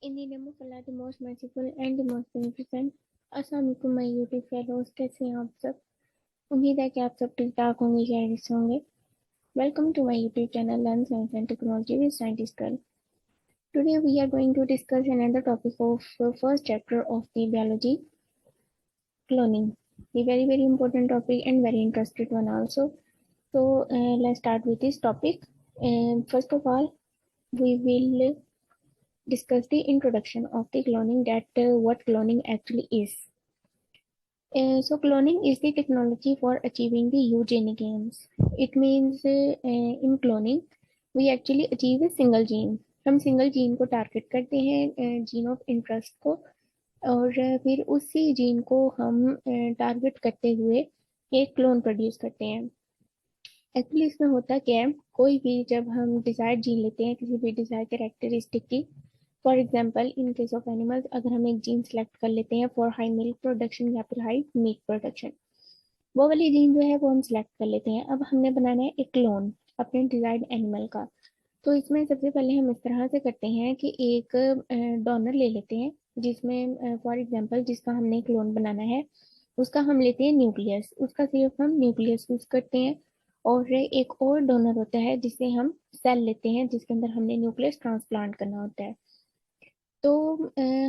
In the name of Allah, the most merciful and the most beneficent. अस्सलाम वालेकुम my YouTube fellows, कैसे हैं आप सब। उम्मीद है कि आप सब ठीक ठाक होंगे, खैरियत से होंगे। Welcome to my YouTube channel learn science and technology with scientist girl. Today we are going to discuss another topic of first chapter of the biology, cloning. A very important topic and very interested one also. So let's start with this topic. First of all, we will discuss the introduction of the cloning, that what cloning actually is. So cloning is the technology for achieving the eugenic aims. It means in cloning we actually achieve a single gene. हम single gene को target करते हैं, gene of interest को, और फिर उसी gene को हम टारगेट करते हुए एक क्लोन प्रोड्यूस करते हैं। एक्चुअली इसमें होता क्या है, कोई भी जब हम डिजायर्ड जीन लेते हैं किसी भी डिजायर्ड कैरेक्टरिस्टिक की, for example in case of animals अगर हम एक जीन सेलेक्ट कर लेते हैं फॉर हाई मिल्क प्रोडक्शन या फिर हाई मीट प्रोडक्शन, वो वाली जीन जो है वो हम सिलेक्ट कर लेते हैं। अब हमने बनाना है एक क्लोन अपने डिजायर्ड एनिमल का। तो इसमें सबसे पहले हम इस तरह से करते हैं कि एक डोनर ले लेते हैं, जिसमें फॉर एग्जाम्पल जिसका हमने क्लोन बनाना है उसका हम लेते हैं न्यूक्लियस, उसका सिर्फ हम न्यूक्लियस यूज करते हैं। और एक और डोनर होता है जिससे हम सेल लेते हैं, जिसके अंदर हमने न्यूक्लियस ट्रांसप्लांट करना होता है। तो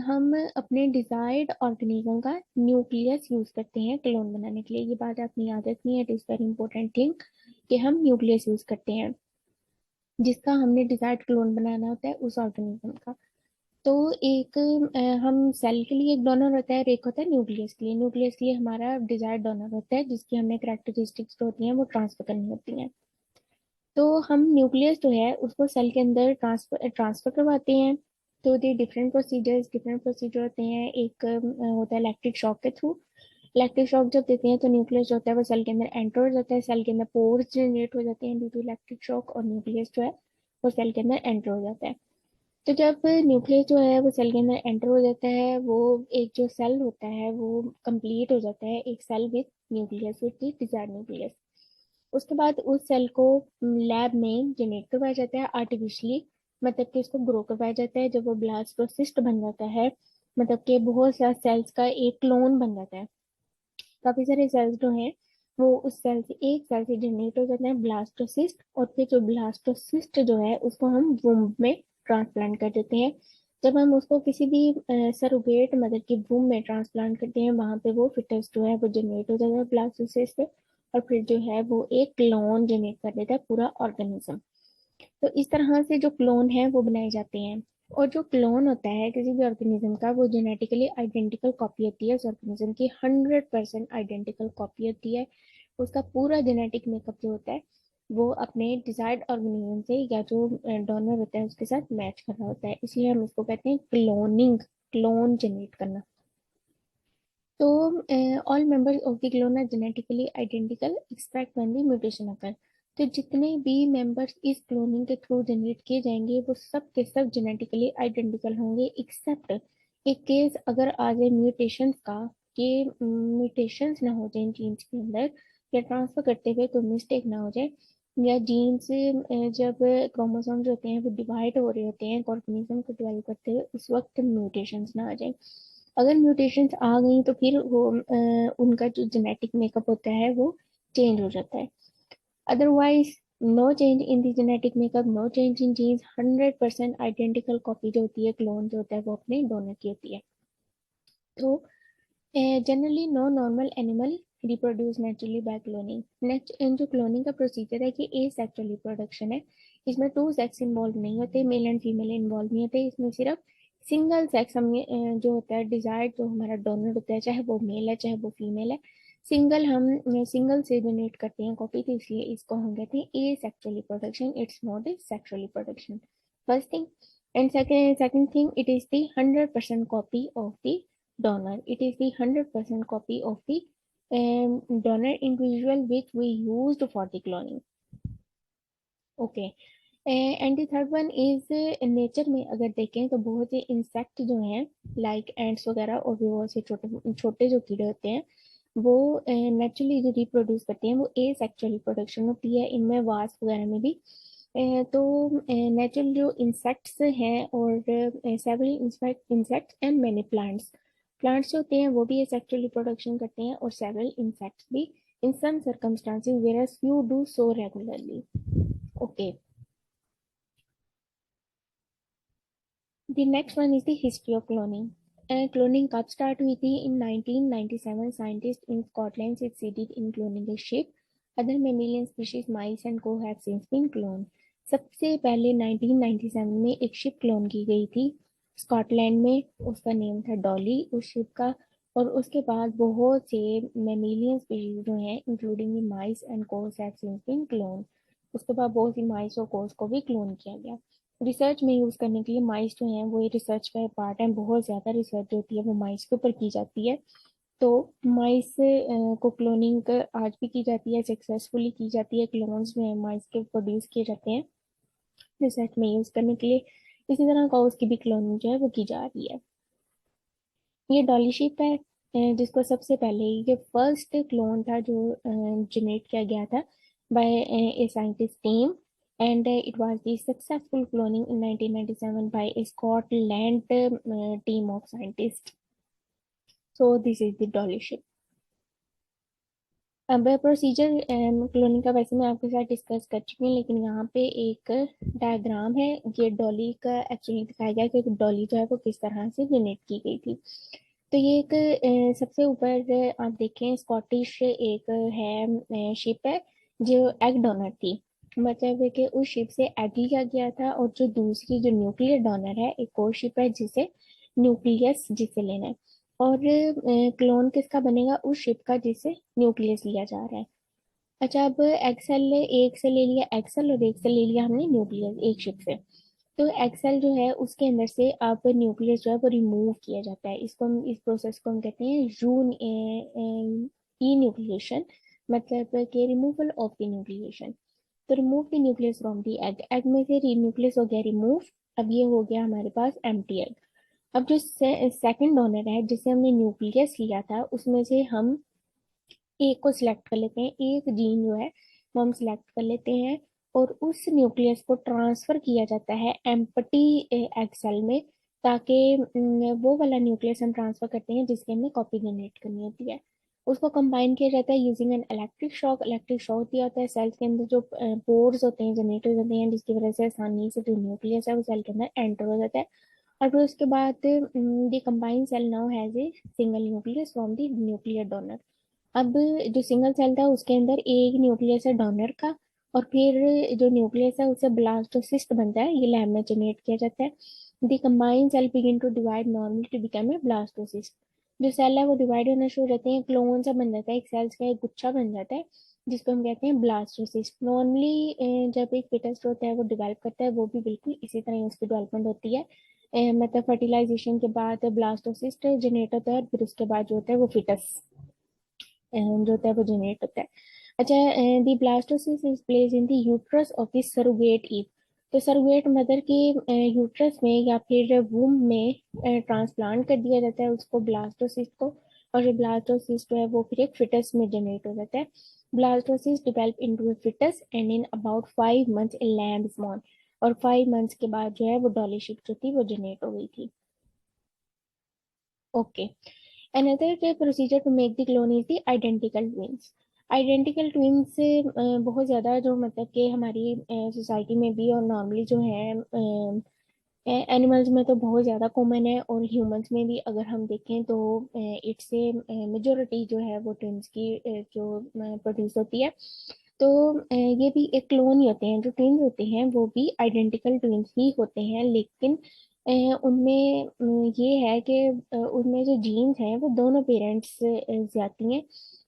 हम अपने डिजायर्ड ऑर्गेनिज्म का न्यूक्लियस यूज करते हैं क्लोन बनाने के लिए। ये बात अपनी याद रखनी है, it is very important thing कि हम न्यूक्लियस यूज करते हैं जिसका हमने डिजायर्ड क्लोन बनाना होता है उस ऑर्गेनिज्म का। तो एक हम सेल के लिए एक डोनर होता है और एक होता है न्यूक्लियस के लिए। न्यूक्लियस के लिए हमारा डिजायर्ड डोनर होता है जिसकी हमें करैक्टरिस्टिक्स जो होती हैं वो ट्रांसफर करनी होती हैं। तो हम न्यूक्लियस जो है उसको सेल के अंदर ट्रांसफर करवाते हैं। तो दे डिफरेंट प्रोसीजर होते हैं। एक होता है इलेक्ट्रिक शॉक के थ्रू। इलेक्ट्रिक शॉक जब देते हैं तो न्यूक्लियस जो होता है वो सेल के अंदर एंटर हो जाता है, सेल के अंदर पोर्स जनरेट हो जाते हैं ड्यू टू इलेक्ट्रिक शॉक, और न्यूक्लियस जो है वो सेल के अंदर एंटर हो जाता है। तो जब न्यूक्लियस जो है वो सेल के अंदर एंटर हो जाता है, वो एक जो सेल होता है वो कंप्लीट हो जाता है, एक cell with nucleus, with the desired nucleus. उसके बाद उस सेल को लैब में जनरेट करवाया जाता है आर्टिफिशियली, मतलब कि उसको ग्रो करवाया जाता है। जब वो ब्लास्टोसिस्ट बन जाता है, मतलब कि बहुत सारे सेल्स का एक क्लोन बन जाता है। काफी सारे सेल्स जो हैं वो उस सेल से, एक सेल से जनरेट हो जाते हैं ब्लास्टोसिस्ट, और फिर जो ब्लास्टोसिस्ट जो है उसको हम वुम्ब में ट्रांसप्लांट कर देते हैं। जब हम उसको किसी भी सरोगेट मदर की वुम्ब में ट्रांसप्लांट करते हैं, वहां पे वो फिटस जो है वो जनरेट हो जाता है ब्लास्टोसिस्ट से, और फिर जो है वो एक क्लोन जनरेट कर देता है पूरा ऑर्गेनिज्म। तो इस तरह से जो क्लोन है वो बनाए जाते हैं। और जो क्लोन होता है किसी भी ऑर्गेनिज्म का, वो जेनेटिकली आइडेंटिकल कॉपी होती है उस ऑर्गेनिज्म की, 100% आइडेंटिकल कॉपी होती है। उसका पूरा जेनेटिक मेकअप जो होता है वो अपने डिजायर्ड ऑर्गेनिज्म से या जो डोनर होता है उसके साथ मैच कर रहा होता है, इसलिए हम इसको कहते हैं क्लोनिंग, क्लोन जनरेट करना। तो all members of the clone are genetically identical except when the mutation occur. तो जितने भी मेंबर्स इस क्लोनिंग के थ्रू जनरेट किए जाएंगे वो सब के सब जेनेटिकली आइडेंटिकल होंगे, एक्सेप्ट एक केस अगर आ जाए म्यूटेशंस का, कि म्यूटेशंस ना हो जाए जीन्स के अंदर, या ट्रांसफर करते हुए कोई मिस्टेक ना हो जाए, या जीन्स जब क्रोमोसोम्स होते हैं वो डिवाइड हो रहे होते हैं ऑर्गेनिज्म को डेवलप करते हुए, उस वक्त म्यूटेशंस ना आ जाए। अगर म्यूटेशंस आ गई तो फिर वो उनका जो जेनेटिक मेकअप होता है वो चेंज हो जाता है। Otherwise no change in the genetic makeup, no change in genes, 100% identical copy जो होती है, क्लोन जो होता है वो अपने डोनर की होती है। तो generally no normal animal reproduce naturally by cloning. जो क्लोनिंग का प्रोसीजर है कि ए सेक्सुअल रिप्रोडक्शन है, इसमें टू सेक्स इन्वॉल्व नहीं होते, मेल एंड फीमेल इन्वॉल्व नहीं होते, इसमें सिर्फ सिंगल सेक्स हम जो होता है डिजायर्ड जो हमारा डोनर होता है, चाहे वो मेल है चाहे वो फीमेल है, सिंगल हम सिंगल से जनरेट करते हैं कॉपी, तो इसलिए इसको हम कहते हैं ए sexual reproduction, it's not a sexual reproduction. First thing. And second thing, it is the 100% copy of the donor. It is the 100% copy of the donor individual which we used for the cloning. Okay. And the third one is, nature में अगर देखें तो बहुत से insect जो हैं like ends वगैरह, और भी बहुत से छोटे छोटे जो कीड़े होते हैं वो नेचुरली जो रिप्रोड्यूस करते हैं वो ए सेक्सुअल रिप्रोडक्शन होती है। इनमें वास्प वगैरह में भी तो नेचुरल जो इंसेक्ट्स हैं और several insects and many plants, plants जो होते हैं वो भी सेक्सुअल रिप्रोडक्शन करते हैं, और सेवरल इंसेक्ट्स भी in some circumstances where few do so regularly. Okay, the next one is the history of cloning. Cloning कब स्टार्ट हुई थी? In 1997 scientist in Scotland succeeded in cloning a sheep. Other mammalian species, mice and co have since been cloned. सबसे पहले 1997 में एक ship clone की गई थी स्कॉटलैंड में, उसका नेम था डॉली उस शिप का। और उसके बाद बहुत से मेमिलियन स्पीशीज जो हैं including mice and cows have since been cloned. उसके बाद बहुत सी माइस और कोस को भी क्लोन किया गया रिसर्च में यूज करने के लिए। माइस जो हैं वो ये रिसर्च का पार्ट है, बहुत ज्यादा रिसर्च होती है वो माइस के ऊपर की जाती है। तो माइस को क्लोनिंग आज भी की जाती है, सक्सेसफुली की जाती है। क्लोन्स जो है माइस के प्रोड्यूस किए जाते हैं रिसर्च में यूज करने के लिए। इसी तरह काउस की भी क्लोनिंग जो है वो की जा रही है। ये डॉली शीप है, जिसको सबसे पहले ये फर्स्ट क्लोन था जो जनरेट किया गया था by a scientist team, and it was the successful cloning in 1997 by a Scotland team of scientist. So this is the Dolly sheep. अब प्रोसीजर क्लोनिंग का वैसे मैं आपके साथ डिस्कस कर चुकी हूँ, लेकिन यहाँ पे एक डायग्राम है, ये डॉली का एक्चुअली दिखाया गया कि डॉली जो है वो किस तरह से जनरेट की गई थी। तो ये एक सबसे ऊपर आप देखें स्कॉटिश एक है शिप है जो एग डोनर थी। मतलब है कि उस शिप से एग लिया गया था, और जो दूसरी जो न्यूक्लियर डोनर है एक और शिप है जिसे न्यूक्लियस जिसे लेना है। और क्लोन किसका बनेगा? उस शिप का जिसे न्यूक्लियस लिया जा रहा है। अच्छा, अब एक्सेल एक से ले लिया एक्सेल और एक से ले लिया हमने न्यूक्लियस एक शिप से। तो एक्सेल जो है उसके अंदर से अब न्यूक्लियस जो है वो रिमूव किया जाता है। इसको हम इस प्रोसेस को हम कहते हैं ई न्यूक्लिएशन, मतलब कि रिमूवल ऑफ द न्यूक्लिएशन। तो remove the nucleus from the egg, egg में से न्यूक्लियस हो गया रिमूव। अब ये हो गया हमारे पास एम्प्टी एग। अब जो सेकंड डोनर है जिसे हमने न्यूक्लियस लिया था उसमें से हम एक को सिलेक्ट कर लेते हैं, एक जीन जो है वो हम सिलेक्ट कर लेते हैं, और उस न्यूक्लियस को ट्रांसफर किया जाता है एम्प्टी एग सेल में, ताकि वो वाला न्यूक्लियस हम ट्रांसफर करते हैं जिसके हमने कॉपी जनरेट करनी होती है। उसको कंबाइन किया जाता है using an electric shock. Electric shock दिया होता है सेल्स के अंदर, जो पोर्स होते हैं जनरेटर होते हैं, जिसकी वजह से आसानी से जो न्यूक्लियस है वो सेल के अंदर एंटर हो जाता है। और फिर उसके बाद the combined cell now has a single nucleus from the nuclear donor. अब जो सिंगल सेल था उसके अंदर एक न्यूक्लियस है डोनर का, और फिर जो न्यूक्लियस है उससे ब्लास्टोसिस्ट बनता है, ये लैब में जनरेट किया जाता है। The combined cell begin to divide normally to become a blastocyst. जो सेल है वो डिवाइड होना शुरू हो जाते हैं, क्लोन सा बन जाता है, एक सेल्स का एक गुच्छा बन जाता है जिसको हम कहते हैं ब्लास्टोसिस्ट। नॉर्मली जब एक फिटस्ट होता है वो डेवलप करता है, वो भी बिल्कुल इसी तरह ही उसकी डेवलपमेंट होती है। मतलब फर्टिलाइजेशन के बाद ब्लास्टोसिस्ट जनरेट होता है, और फिर उसके बाद जो होता है वो फिटस जो होता है वो जनरेट होता है। अच्छा, the blastocyst is place in the uterus of the surrogate ewe. तो सरोगेट मदर के यूट्रस में या फिर वूम में ट्रांसप्लांट कर दिया जाता है उसको, ब्लास्टोसिस को। और जो ब्लास्टोसिस जो है वो फिर एक फिटस में जनरेट हो जाता है। Blastocyst develop into a foetus and in about 5 months a lamb is born। और 5 मंथ्स के बाद जो है वो डॉली शिप जो थी वो जनरेट हो गई थी। Okay, another procedure to make the clone is the identical twins. Identical twins बहुत ज़्यादा जो मतलब कि हमारी सोसाइटी में भी और नॉर्मली जो है एनिमल्स में तो बहुत ज़्यादा कॉमन है, और ह्यूमंस में भी अगर हम देखें तो इट्स से मेजोरिटी जो है वो ट्विंस की जो प्रोड्यूस होती है। तो ये भी एक क्लोन ही होते हैं, जो ट्विंस होते हैं वो भी आइडेंटिकल ट्विंस ही होते हैं, लेकिन उनमें ये है कि उनमें जो जीन्स हैं वो दोनों पेरेंट्स जाती हैं।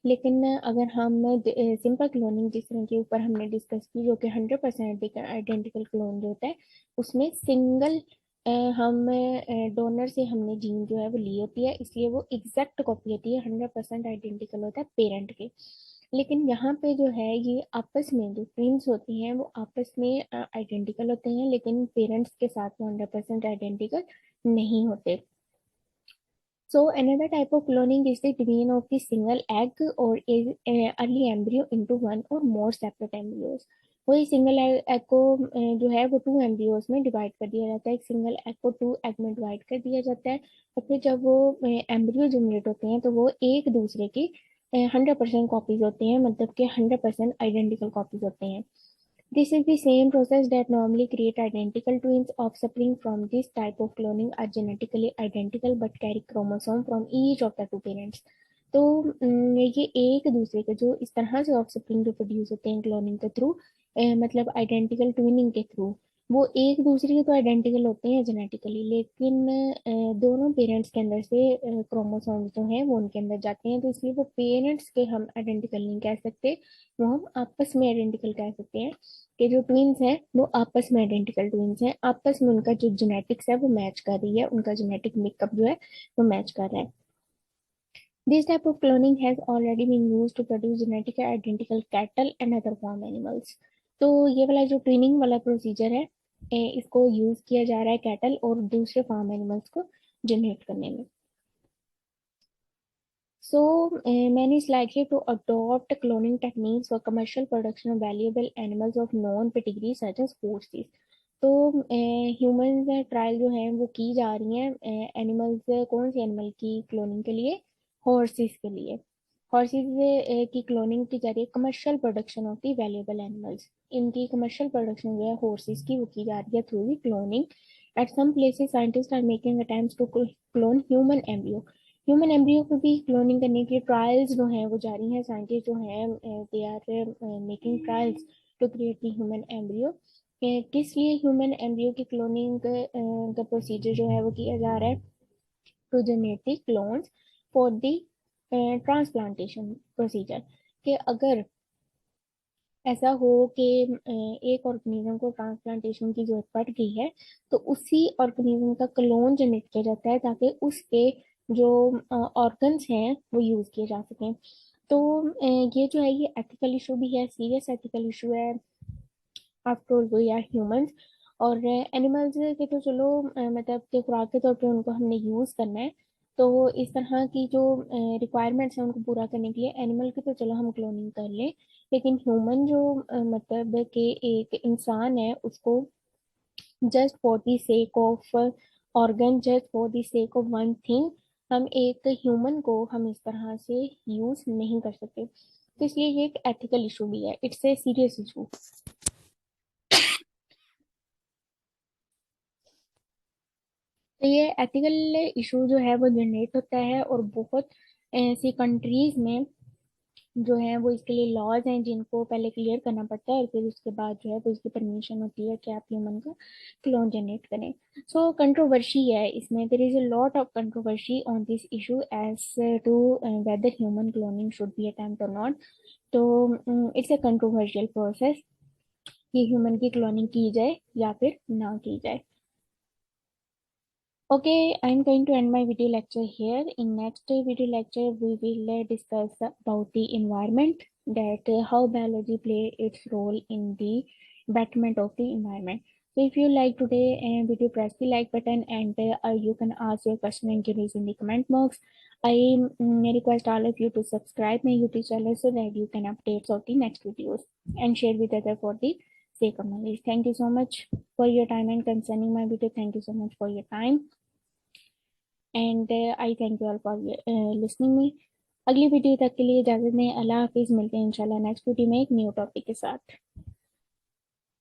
लेकिन अगर हम सिंपल क्लोनिंग जिस तरह के ऊपर हमने डिस्कस की, जो कि 100% आइडेंटिकल क्लोन जो होता है, उसमें सिंगल हम डोनर से हमने जीन जो है वो ली होती है, इसलिए वो एग्जैक्ट कॉपी होती है, 100% आइडेंटिकल होता है पेरेंट के। लेकिन यहाँ पे जो है ये आपस में जो ट्विंस होती हैं वो आपस में आइडेंटिकल होते हैं, लेकिन पेरेंट्स के साथ वो 100% आइडेंटिकल नहीं होते। So another type of cloning is the division of the single egg or early embryo into one or more separate embryos. वही सिंगल एग को जो है वो 2 एम्ब्रियोज में डिवाइड कर दिया जाता है, एक सिंगल एग को 2 एग में डिवाइड कर दिया जाता है। और फिर जब वो एम्ब्रियो जनरेट होते हैं तो वो एक दूसरे की 100% कॉपीज होते हैं, मतलब कि 100% आइडेंटिकल कॉपीज होते हैं। This is the same process that normally create identical twins. Offspring from this type of cloning are genetically identical but carry chromosome from each of the two parents. तो ये एक दूसरे के जो इस तरह से ऑफस्प्रिंग जो प्रोड्यूस होते हैं क्लोनिंग के थ्रू, मतलब आइडेंटिकल ट्विनिंग के थ्रू, वो एक दूसरे के तो आइडेंटिकल होते हैं जेनेटिकली, लेकिन दोनों पेरेंट्स के अंदर से क्रोमोसोम्स जो हैं वो उनके अंदर जाते हैं, तो इसलिए वो पेरेंट्स के हम आइडेंटिकल नहीं कह सकते, वो हम आपस में आइडेंटिकल कह सकते हैं। कि जो ट्विन्स हैं वो आपस में आइडेंटिकल ट्विन्स हैं, आपस में उनका जो जेनेटिक्स है वो मैच कर रही है, उनका जेनेटिक मेकअप जो है वो मैच कर रहा है। This type of cloning has already been used to produce genetically identical cattle and other farm animals. तो ये वाला जो ट्विनिंग वाला प्रोसीजर है, इसको यूज किया जा रहा है कैटल और दूसरे फार्म एनिमल्स को जनरेट करने में। So, many is likely to adopt cloning techniques for commercial production of valuable animals of known pedigree such as horses. तो ह्यूमन ट्रायल जो है वो की जा रही हैं एनिमल्स, कौन से एनिमल की क्लोनिंग के लिए? हॉर्सेस के लिए। हॉर्सेस की क्लोनिंग की जा रही है commercial production of the valuable animals. इनकी कमर्शियल प्रोडक्शन जो है हॉर्सेस की वो की जा रही है through the cloning. At some places scientist are making attempts to clone human embryo. Human embryo को भी क्लोनिंग करने के ट्रायल्स जो हैं वो जारी हैं, साइंटिस्ट जो हैं they are making trials to create the human embryo. किस लिए ह्यूमन एम्ब्रियो की क्लोनिंग का प्रोसीजर जो है वो किया जा रहा है? To generate the clones for the transplantation procedure. कि अगर ऐसा हो कि एक ऑर्गेनिज्म को ट्रांसप्लांटेशन की जरूरत पड़ गई है, तो उसी ऑर्गेनिज्म का क्लोन जनरेट किया जाता है ताकि उसके जो ऑर्गन्स हैं वो यूज किए जा सकें। तो ये जो है ये एथिकल इशू भी है, सीरियस एथिकल इशू है। After all we are humans, और एनिमल्स के तो चलो मतलब कि खुराक के तौर पे उनको हमने यूज़ करना है, तो इस तरह की जो रिक्वायरमेंट्स हैं उनको पूरा करने के लिए एनिमल की तो चलो हम क्लोनिंग कर लें, लेकिन ह्यूमन जो मतलब कि एक इंसान है उसको just for the sake of organ, just for the sake of one thing, हम एक ह्यूमन को हम इस तरह से यूज़ नहीं कर सकते। तो इसलिए ये एक एथिकल इशू भी है, इट्स ए सीरियस इशू। तो ये एथिकल इशू जो है वो जनरेट होता है, और बहुत ऐसी कंट्रीज में जो है वो इसके लिए लॉज हैं जिनको पहले क्लियर करना पड़ता है, और फिर उसके बाद जो है वो इसकी परमिशन होती है कि आप ह्यूमन का क्लोन जनरेट करें। सो कंट्रोवर्शी है इसमें, there is a lot of controversy on this issue as to whether human cloning should be attempt or not. तो इट्स अ कंट्रोवर्शियल प्रोसेस कि ह्यूमन की क्लोनिंग की जाए या फिर ना की जाए। Okay, I'm going to end my video lecture here. In next video lecture, we will discuss about the environment, that how biology play its role in the betterment of the environment. So if you like today video, press the like button, and you can ask your question and queries in the comment box. I request all of you to subscribe my YouTube channel so that you can updates of the next videos and share with other for the sake of knowledge. Thank you so much for your time and concerning my video. Thank you so much for your time, and I thank you all for listening me. अगली video तक के लिए इजाज़त दें, अल्लाह हाफिज़, मिलते हैं इंशाल्लाह नेक्स्ट वीडियो में एक न्यू टॉपिक के साथ।